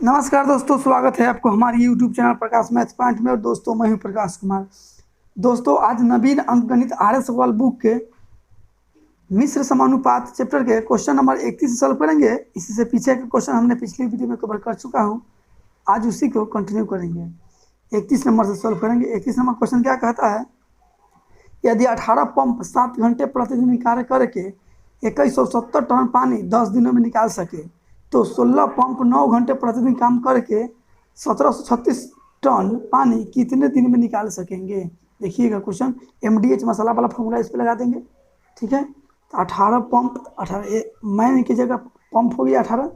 नमस्कार दोस्तों, स्वागत है आपको हमारे YouTube चैनल प्रकाश मैथ्स पॉइंट में। और दोस्तों, मैं हूं प्रकाश कुमार। दोस्तों, आज नवीन अंकगणित आर्य सवाल बुक के मिश्र समानुपात चैप्टर के क्वेश्चन नंबर 31 सॉल्व करेंगे। इसी से पीछे के क्वेश्चन हमने पिछली वीडियो में कवर कर चुका हूं, आज उसी को कंटिन्यू करेंगे। 31 नंबर से सॉल्व करेंगे। 31 नंबर क्वेश्चन क्या कहता है, यदि 18 पंप 7 घंटे प्रतिदिन कार्य करके 2170 टन पानी 10 दिनों में निकाल सके, तो 16 पंप 9 घंटे प्रतिदिन काम करके 1736 टन पानी कितने दिन में निकाल सकेंगे। देखिएगा क्वेश्चन, MDH मसाला वाला फॉर्मूला इस पर लगा देंगे। ठीक है, तो 18 पंप 18 मैन की जगह पंप हो गया 18,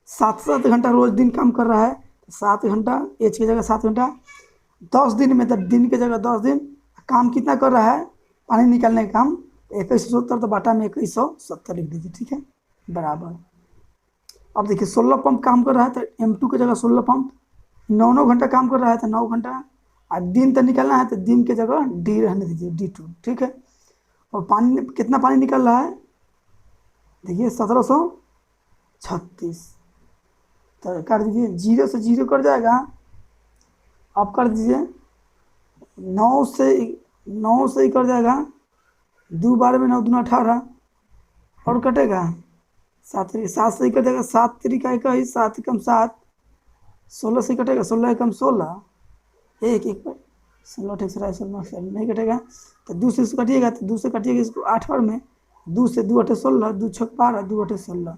7 घंटा रोज दिन काम कर रहा है, 7 घंटा, एच की जगह 7 घंटा, 10 दिन में, तब दिन की जगह 10 दिन काम कितना कर रहा है, पानी निकालने का काम 2170, तो बाटा में 2170 लिख दीजिए। ठीक है, बराबर। अब देखिए 16 पंप काम कर रहा है, तो M2 की जगह 16 पंप, 9 घंटा काम कर रहा है तो 9 घंटा, और दिन तो निकालना है तो दिन की जगह D रहने दीजिए, D2। ठीक है, और पानी कितना पानी निकल रहा है, देखिए 1736, तो कर दीजिए, 0 से 0 कर जाएगा। अब कर दीजिए 9 से ही कर जाएगा, 2 बार में 9 दूना 18, और कटेगा 7 से ही कटेगा, 7 तरीका 21, 7 एकम 7, 16 से कटेगा, 16 एकम 16, 1 1 पर 16 ठीक से 16 नहीं कटेगा, तो 2 से इसको कटिएगा, तो 2 से कटिएगा इसको 8 बार में, 2 से 2 8 16, 2 6 12, 2 8 16।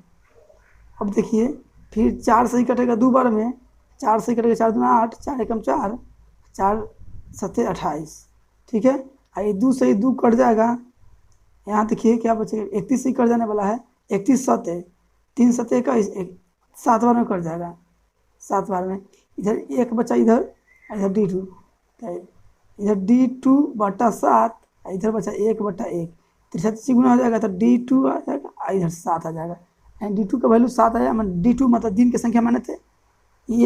अब देखिए फिर 4 से ही कटेगा 2 बार में, 4 से कटेगा, 4 दूना 8, 4 एकम 4, 4 7 28। ठीक है, और 2 से ही 2 कट जाएगा, यहाँ देखिए क्या बचेगा, 31 से कट जाने वाला है, 31 7 3 7 21, 7 बार में कट जाएगा, 7 बार में, इधर 1 बचा, इधर D2, इधर D2 बटा 7, इधर बचा 1 बटा 1, 63 गुना हो जाएगा, तो D2 आ जाएगा, इधर 7 आ जाएगा। D2 का वैल्यू 7 आया, D2 मतलब दिन की संख्या माने थे,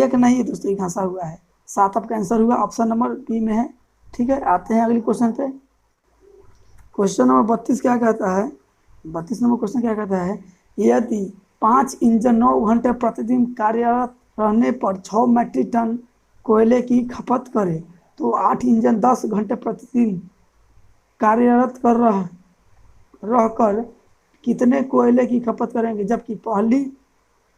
एक नहीं है दोस्तों, एक घंसा हुआ है, 7 आपका आंसर हुआ, ऑप्शन नंबर बी में है। ठीक है, आते हैं अगले क्वेश्चन पे। क्वेश्चन नंबर 32 क्या कहता है, 32 नंबर क्वेश्चन क्या कहता है, यदि 5 इंजन 9 घंटे प्रतिदिन कार्यरत रहने पर 6 मीट्रिक टन कोयले की खपत करे, तो 8 इंजन 10 घंटे प्रतिदिन कार्यरत रहकर कितने कोयले की खपत करेंगे, जबकि पहली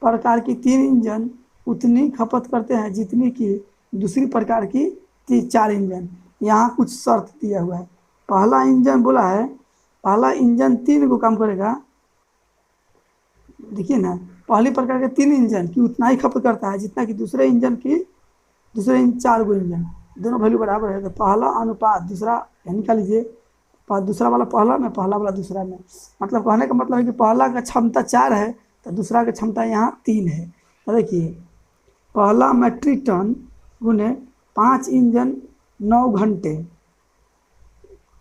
प्रकार की 3 इंजन उतनी खपत करते हैं जितनी कि दूसरी प्रकार की 4 इंजन। यहाँ कुछ शर्त दिया हुआ है। पहला इंजन बोला है, पहला इंजन 3 को काम करेगा, देखिए ना, पहली प्रकार के 3 इंजन की उतना ही खपत करता है जितना कि दूसरे इंजन 4 गो इंजन, दोनों वैल्यू बराबर है, तो पहला अनुपात दूसरा निकाल लीजिए, दूसरा वाला पहला में, पहला वाला दूसरा में, मतलब कहने का मतलब है कि पहला का क्षमता 4 है तो दूसरा का क्षमता यहाँ 3 है। तो देखिए पहला मीट्रिक टन गुने 5 इंजन 9 घंटे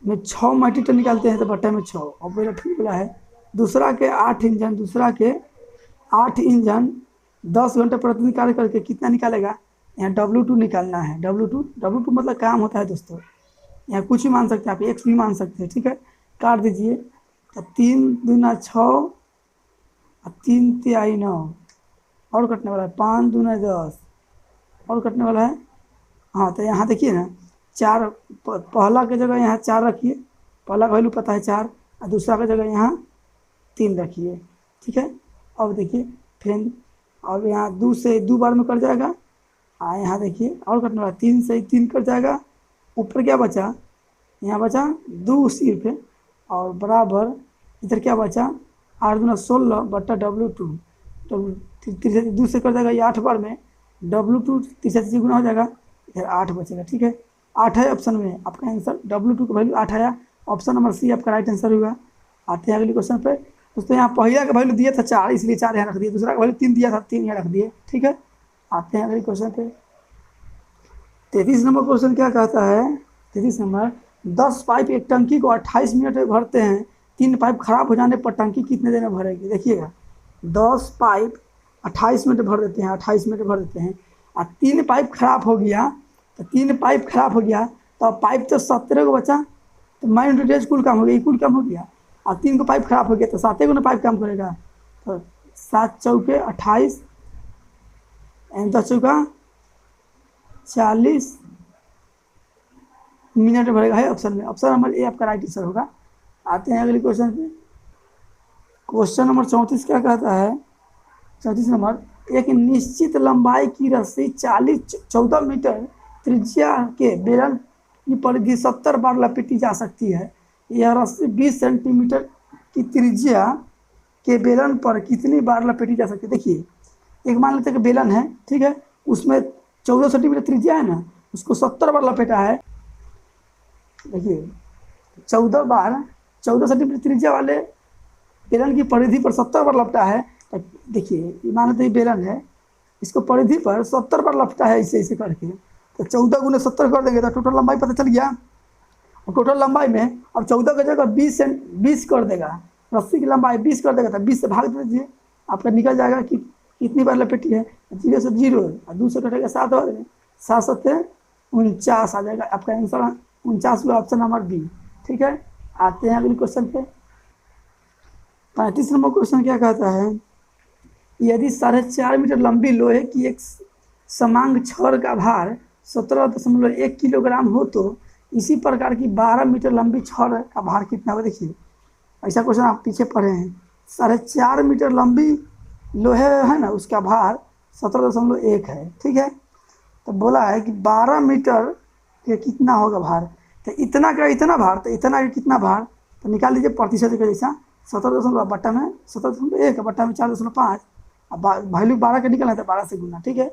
में 6 मीट्रिक टन निकालते हैं, तो बट्टे में 6, और पहले ठीक बोला है। दूसरा के 8 इंजन 10 घंटे प्रतिदिन कार्य करके कितना निकालेगा, यहाँ W2 निकालना है। W2 मतलब काम होता है दोस्तों, यहाँ कुछ भी मान सकते हैं आप, एक्स भी मान सकते हैं। ठीक है, काट दीजिए, तो 3 दूना 6 और 3 तिहाई 9, और कटने वाला है 5 दूना 10, और कटने वाला है। हाँ, तो यहाँ देखिए ना, 4 पहला के जगह यहाँ 4 रखिए, पहला का वैल्यू पता है 4, और दूसरा का जगह यहाँ 3 रखिए। ठीक है, अब देखिए फिर, अब यहाँ 2 से 2 बार में कट जाएगा, यहाँ देखिए और कटने वाला, 3 से 3 कट जाएगा, ऊपर क्या बचा, यहाँ बचा 2 सिर्फ, और बराबर इधर क्या बचा, 8 दूना 16 बट्टा W2, 2 से कट जाएगा, ये 8 बार में, W2 3 गुना हो जाएगा, इधर 8 बचेगा। ठीक है, 8 है ऑप्शन में आपका आंसर, W2 का वैल्यू 8 आया, ऑप्शन नंबर सी आपका राइट आंसर हुआ। आते हैं अगले क्वेश्चन पे। दोस्तों यहाँ पहला का वैल्यू दिया था 4, इसलिए 4 यहाँ रख दिए, दूसरा का वैल्यू 3 दिया था, 3 यहाँ रख दिए। ठीक है, आते हैं अगले क्वेश्चन पे। 33 नंबर क्वेश्चन क्या कहता है, 33 नंबर, 10 पाइप एक टंकी को 28 मिनट में भरते हैं, 3 पाइप खराब हो जाने पर टंकी कितने देर में भरेगी। देखिएगा 10 पाइप 28 मिनट भर देते हैं, 28 मिनट भर देते हैं, और 3 पाइप खराब हो गया, तो 3 पाइप खराब हो गया, तो पाइप तो 17 को बचा, तो माइंड डेज कुल काम हो गया, कुल काम हो गया, और 3 को पाइप खराब हो गया, तो 7 को ना पाइप काम करेगा, तो 7 चौके 28, 10 चौका 40 मिनट भरेगा है ऑप्शन में। ऑप्शन नंबर ए आपका राइट आंसर होगा। आते हैं अगले क्वेश्चन पे। क्वेश्चन नंबर 34 क्या कहता है? 34 नंबर, एक निश्चित लंबाई की रस्सी 14 मीटर त्रिज्या के बेलन की परिधि 70 बार लपेटी जा सकती है। यह रस्सी 20 सेंटीमीटर की त्रिज्या के बेलन पर कितनी बार लपेटी जा सकती है? देखिए, एक मान लेते हैं कि बेलन है, ठीक है, उसमें 14 सेंटीमीटर त्रिज्या है ना, उसको 70 बार लपेटा है। देखिए 14 सेंटीमीटर त्रिज्या वाले बेलन की परिधि पर 70 बार लपटा है। तो देखिए मान लेते बेलन है, इसको परिधि पर 70 बार लपटा है, ऐसे ऐसे करके, तो 14 गुने 70 कर देंगे तो टोटल लंबाई पता चल गया। और टोटल लंबाई में अब 14 की जगह 20 कर देगा, रस्सी की लंबाई 20 कर देगा, तो 20 से भाग दे दीजिए, आपका निकल जाएगा कि कितनी बार लपेटी है। 0 से 0 और 2 से कटेगा 7 बार में, 7 7 49 आ जाएगा आपका आंसर। 49 हुआ ऑप्शन नंबर बी। ठीक है, आते हैं अगले क्वेश्चन पे। 35 नंबर क्वेश्चन क्या कहता है? यदि 4.5 मीटर लंबी लोहे की एक समांग छड़ का भार 17.1 किलोग्राम हो तो इसी प्रकार की 12 मीटर लंबी छड़ का भार कितना हो? देखिए ऐसा क्वेश्चन आप पीछे पढ़े हैं। 4.5 मीटर लंबी लोहे है ना, उसका भार 17.1 है। ठीक है, तो बोला है कि 12 मीटर के कितना होगा भार, तो इतना का इतना भार, तो इतना का कितना भार, तो निकाल लीजिए प्रतिशत के जैसा। 17 बट्टा में 17.1 बट्टा में 4.5, अब वैल्यू 12 का निकलना था, 12 से गुना। ठीक है,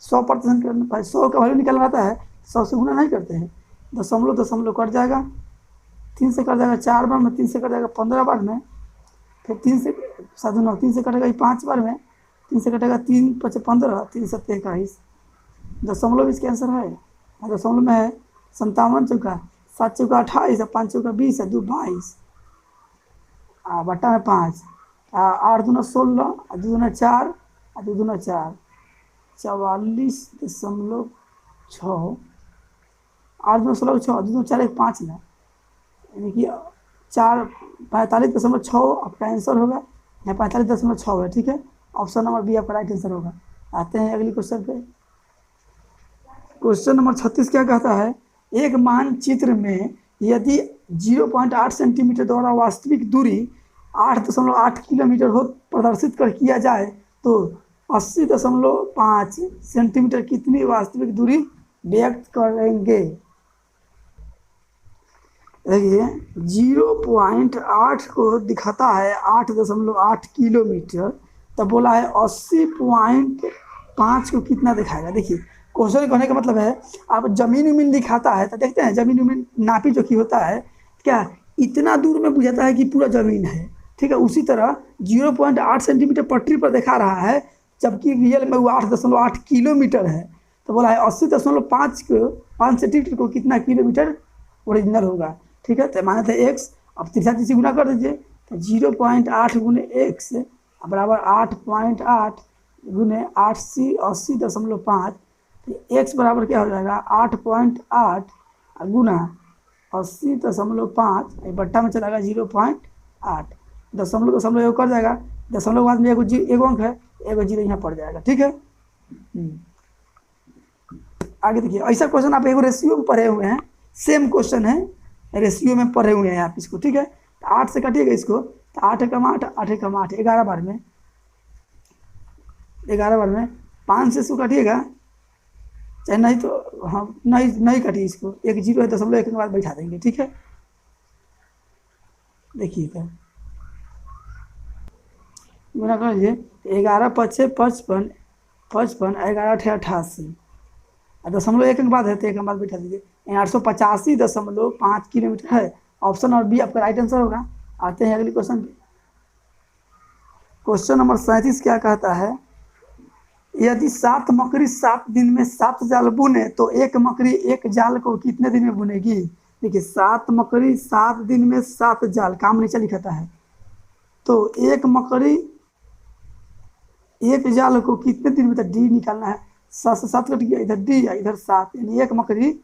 100% करना, 100 का वैल्यू निकलना रहता है, 100 से गुना नहीं करते हैं। दशमलव कट जाएगा, 3 से कट जाएगा 4 बार में, 3 से कट जाएगा 15 बार में, फिर 3 से 3 से कटेगा 5 बार में, 3 से कटेगा 3 × 5 = 15, 3 × 7 = 21। दशमलव इसके आंसर है। दशमलव में है 57 चौका 7 चौका 28, 5 चौका 20, 2 22, बट्टा में 5, 8 दूना 16, 2 दूना 4, 2 दूना 4, 44.6, 8 दूना 16, 6, 2 दूना 4, 1 5 ना, यानी कि 45.6 आपका आंसर होगा। यहाँ 45.6 है। ठीक है, ऑप्शन नंबर बी आपका राइट आंसर होगा। आते हैं अगली क्वेश्चन पे। क्वेश्चन नंबर 36 क्या कहता है? एक मानचित्र में यदि 0.8 सेंटीमीटर द्वारा वास्तविक दूरी 8.8 किलोमीटर हो प्रदर्शित कर किया जाए तो 80.5 सेंटीमीटर कितनी वास्तविक दूरी व्यक्त करेंगे? देखिए 0.8 को दिखाता है 8.8 किलोमीटर, तो बोला है 80.5 को कितना दिखाएगा? देखिए क्वेश्चन कहने का मतलब है, आप जमीन उमीन दिखाता है तो देखते हैं जमीन उमीन नापी जोखी होता है क्या, इतना दूर में बुझाता है कि पूरा ज़मीन है। ठीक है, उसी तरह 0.8 सेंटीमीटर पटरी पर दिखा रहा है, जबकि रियल में वो 8.8 किलोमीटर है। तो बोला है 80.5 सेंटीमीटर को कितना किलोमीटर ओरिजिनल होगा। ठीक है, तो माने थे एक्स, अब 3 से गुना कर दीजिए, तो 0.8 गुने एक्स बराबर 8.8 गुने 80.5, एक्स बराबर क्या हो जाएगा 8.8 गुना 80.5 बट्टा में चलाएगा 0.8, दशमलव एगो कर जाएगा, दशमलव बाद में एगो अंक है, एगो 0 यहाँ पड़ जाएगा। ठीक है, आगे देखिए ऐसा क्वेश्चन आप एगो रेशियो में पढ़े हुए हैं, सेम क्वेश्चन है, रेशियो में पढ़े हुए हैं आप इसको। ठीक है, तो 8 से काटिएगा इसको, तो 8 × 8, 8 × 8 11 बार में, 5 से इसको काटिएगा, चाहे नहीं तो हाँ नहीं काटिए इसको, एक 0 है, दशमलव 1 के बाद बैठा देंगे। ठीक है, देखिए तो गुना कर लीजिए, 11 × 5 = 55, 11 × 8 = 88, दशमलव 1 के बाद है तो 1 के बाद बैठा दीजिए, 885.5 किलोमीटर है। ऑप्शन और बी आपका राइट आंसर होगा। आते हैं अगले क्वेश्चन पे। क्वेश्चन नंबर 37 क्या कहता है? यदि 7 मकड़ी 7 दिन में 7 जाल बुने तो एक मकड़ी एक जाल को कितने दिन में बुनेगी? देखिए 7 मकड़ी 7 दिन में 7 जाल, काम नीचे लिखता है, तो एक मकड़ी एक जाल को कितने दिन में, तो डी निकालना है, 7 से 7 कट गया, इधर डी या इधर 7, यानी एक मकड़ी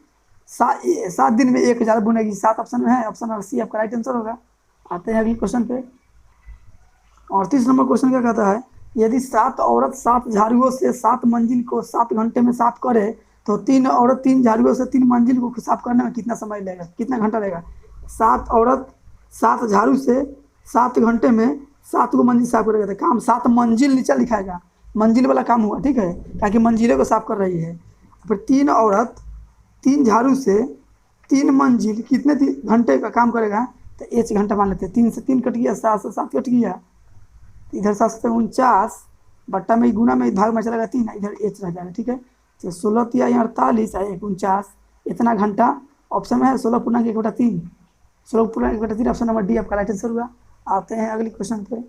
7 दिन में एक जाल बुनेगी। 7 ऑप्शन में है, ऑप्शन नंबर सी आपका राइट आंसर होगा। आते हैं अगले क्वेश्चन पे। 38 नंबर क्वेश्चन क्या कहता है? यदि 7 औरत 7 झाड़ुओं से 7 मंजिल को 7 घंटे में साफ करे तो 3 औरत 3 झाड़ुओं से 3 मंजिल को साफ करने में कितना समय लगेगा, कितना घंटा लगेगा। 7 औरत 7 झाड़ू से 7 घंटे में 7 को मंजिल साफ करेगा, तो काम 7 मंजिल नीचे लिखाएगा, मंजिल वाला काम हुआ, ठीक है, ताकि मंजिलों को साफ कर रही है। फिर 3 औरत 3 झाड़ू से 3 मंजिल कितने घंटे का काम करेगा, तो 1 घंटा मान लेते हैं। 3 से 3 कट गया, 7 से 7 कट गया, इधर 7 से 49 बट्टा में गुना में भाग में चलेगा 3, इधर एच रह जाएगा, ठीक है। तो 16 तिया 48 है 49, इतना घंटा ऑप्शन में है। 16 पूर्णांक 1/3, 16 पूर्णांक 1/3 ऑप्शन नंबर डी आपका राइट आंसर हुआ। आते हैं अगले क्वेश्चन पे।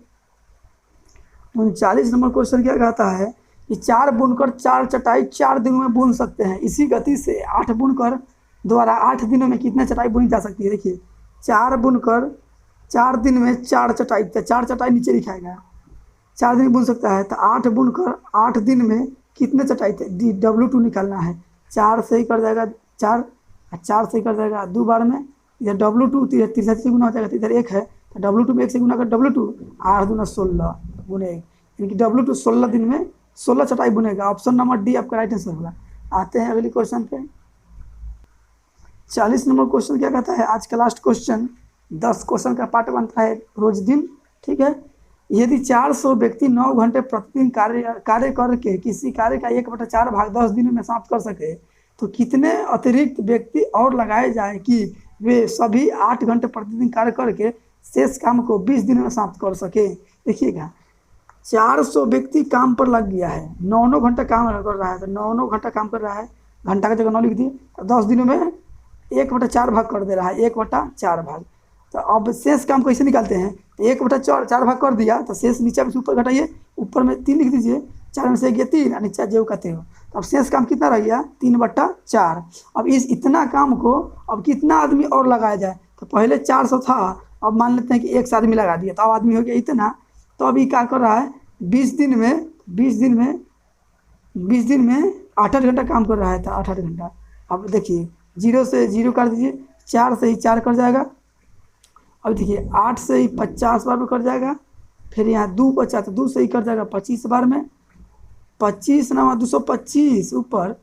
39 नंबर क्वेश्चन क्या कहता है कि 4 बुनकर 4 चटाई 4 दिनों में बुन सकते हैं, इसी गति से 8 बुनकर द्वारा 8 दिनों में कितने चटाई बुनी जा सकती है। देखिए 4 बुनकर 4 दिन में 4 चटाई, तो 4 चटाई नीचे लिखाएगा, 4 दिन बुन सकता है, तो 8 बुनकर 8 दिन में कितने चटाई थे, W2 निकालना है। 4 से ही कर जाएगा 4, 4 से ही कर जाएगा 2 बार में, इधर W2 63 से गुना हो जाएगा, तो इधर 1 है, तो W2 में 1 से गुना कर W2, 8 दूना 16 बुने, यानी कि W2 16 दिन में 16 चटाई बुनेगा। ऑप्शन नंबर डी आपका राइट आंसर होगा। आते हैं अगले क्वेश्चन पे। 40 नंबर क्वेश्चन क्या कहता है, आज का लास्ट क्वेश्चन, 10 क्वेश्चन का पार्ट बनता है रोज दिन, ठीक है। यदि 400 व्यक्ति 9 घंटे प्रतिदिन कार्य करके किसी कार्य का 1/4 भाग 10 दिनों में समाप्त कर सके, तो कितने अतिरिक्त व्यक्ति और लगाए जाए कि वे सभी 8 घंटे प्रतिदिन कार्य करके शेष काम को 20 दिनों में समाप्त कर सके। देखिएगा 400 व्यक्ति काम पर लग गया है, 9 घंटा काम कर रहा है, तो 9 घंटा काम कर रहा है, घंटा का जगह 9 लिख दिए, तो 10 दिनों में 1/4 भाग कर दे रहा है, 1/4 भाग। तो अब शेष काम कैसे निकालते हैं, 1/4 भाग कर दिया, तो शेष नीचे में से ऊपर घटाइए, ऊपर में 3 लिख दीजिए, 4 में से 1 3 और नीचे जो कहते हो, तो अब शेष काम कितना रह गया 3/4। अब इस इतना काम को अब कितना आदमी और लगाया जाए, तो पहले 400 था, अब मान लेते हैं कि 1 से आदमी लगा दिया, तो अब आदमी हो गया इतना। तो अभी क्या कर रहा है 20 दिन में 8 घंटा काम कर रहा है, था 8 घंटा। अब देखिए 0 से 0 कर दीजिए, 4 से ही 4 कर जाएगा, अब देखिए 8 से ही 50 बार में कर जाएगा, फिर यहाँ 2 बचा तो 2 से ही कर जाएगा 25 बार में, 25 9 225 ऊपर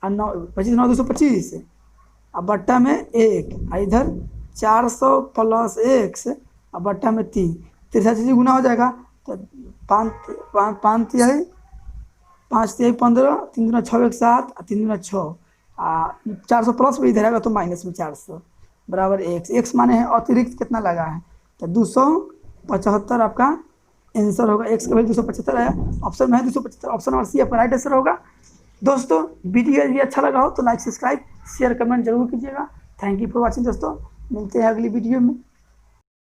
और 9 25 9 225, अब बट्टा में 1, इधर 400 + 1 से अब बट्टा में 3, 63 से गुना हो जाएगा, तो 5 तिहाई 15, 3 दूना 6 1 7 और 3 दूना 6, 400 प्लस में इधर आएगा तो माइनस में 400 बराबर x माने है अतिरिक्त कितना लगा है, तो 275 आपका आंसर होगा। x का वैल्यू 275 आया, ऑप्शन में है 275, ऑप्शन नंबर सी आपका राइट आंसर होगा। दोस्तों वीडियो यदि अच्छा लगा हो तो लाइक सब्सक्राइब शेयर कमेंट जरूर कीजिएगा। थैंक यू फॉर वॉचिंग दोस्तों, मिलते हैं अगली वीडियो में।